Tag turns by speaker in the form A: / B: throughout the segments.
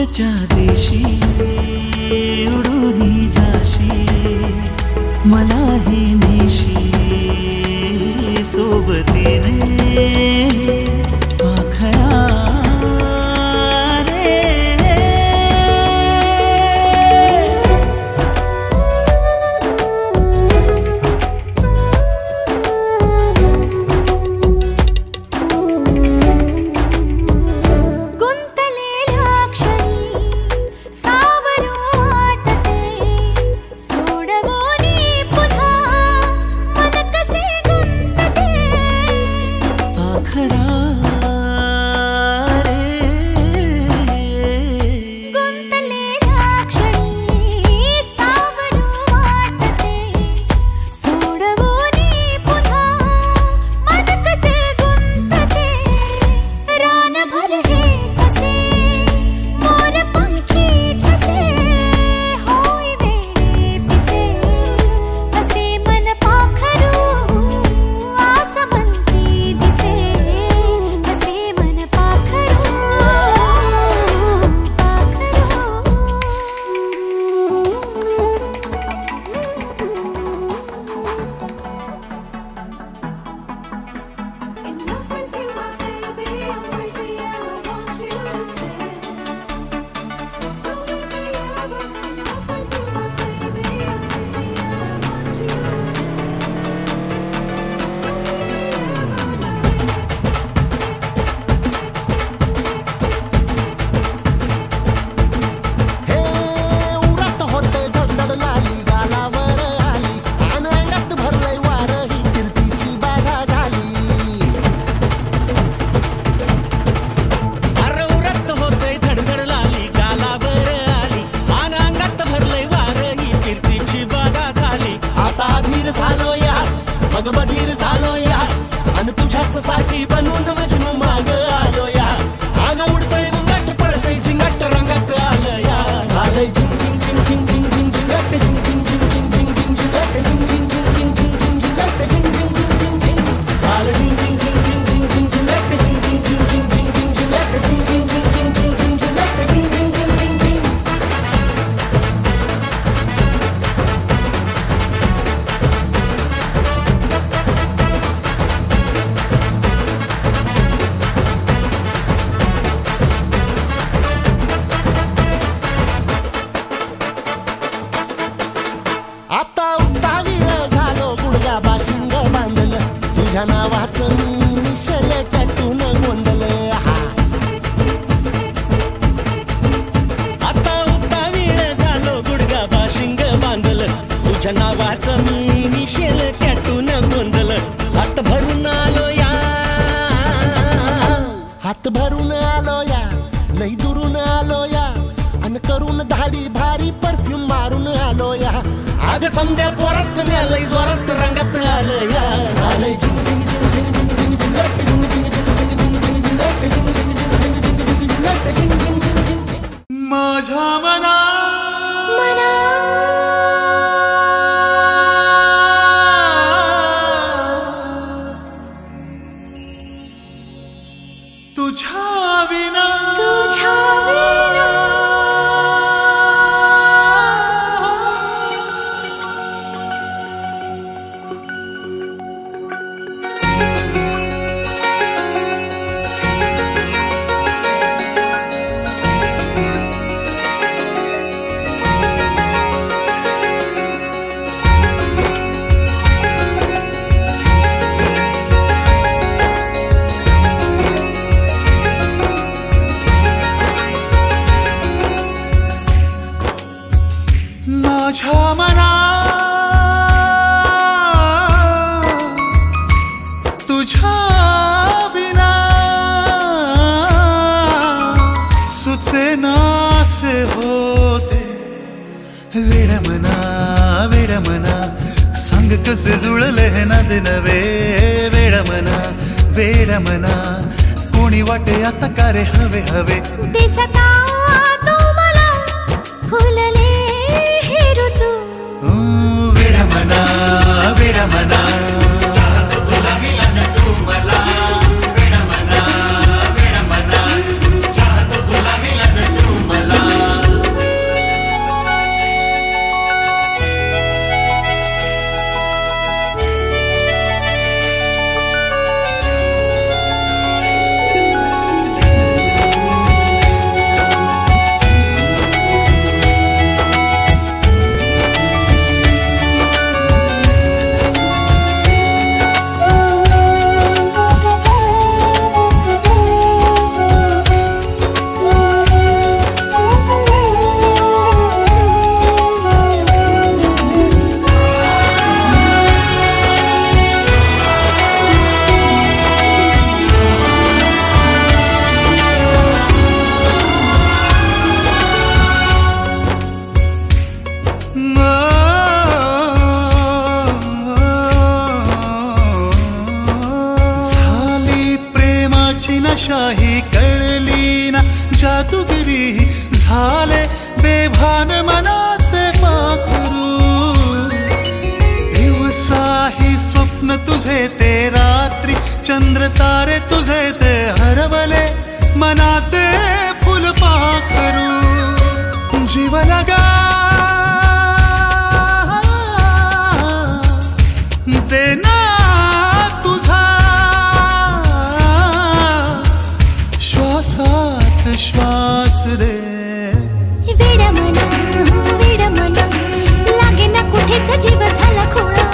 A: दूरच्या देशी उडून जाशी मलाही नेशी सोबतीने पाखरा
B: बधीर झालो या आणि तुझ्याच साठी बनवून मजनू माग आलो या आग उडतय मुंगट पळतय झिंगट रंगात आलं या झालंय झिंग झिंग झिंग झिंग झिंग झिंग झिंगट झिंग झिंग झिंग झिंग झिंग झिंग झिंगट झिंग झिंग झिंग झिंग झिंग झिंग झिंगट झिंग झिंग झिंग झिंग झिंग झालं झिंग झिंग झिंग झिंग झिंग झिंग झिंगट झिंग झिंग झिंग झिंग झिंग झिंग झिंगट झिंग झिंग झिंग झिंग झिंग झिंग झिंग झिंगट झिंग झिंग झिंग झिंग झिंग आता उतावीळ झालो गुडघा बाशिंग बांधलं तुझ्या नावाचं मी निशल टॅटून गोंधलं
C: आता उतावीळ झालो गुडघा बाशिंग बांधलं तुझ्या नावाचं मी निशल टॅटून गोंधलं हात भरून आलो या
B: हात भरून आलो या लई दुरून आलो या अन करून धाडी भारी परफ्यूम मारून आलो या आग संध्या जोरात लई जोरात रंगात आलं या झालंय झिंग झिंग झिंग झिंग झिंग झिंग झिंग
A: माझ्या मना तुझ्या विना माझ्या मना तुझ्या बिना सुचेनासे होते वेड मना सांग कसे जुळले हे नाते नवे वेड मना कोणी वाटे आता का रे हवे हवे
D: दिसता तू मला फुलले
A: वेड मना तुला मिळालं तू मला वेड मना चाहतो तुला मिळालं तू मला
E: तारे तुझे ते हरवले मनाचे फुलपाखरू जीव लगा देना तुझा श्वासात श्वास दे
D: वेड मना लागे ना कुठेच जीव झाला खोळा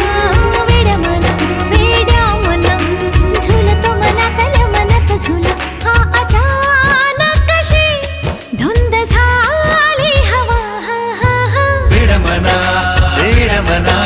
D: वेड मना झुलतो मनातल्या मनात झुला हा अचानक कशी धुंद झाली हवा
E: वेड मना
B: वेड मना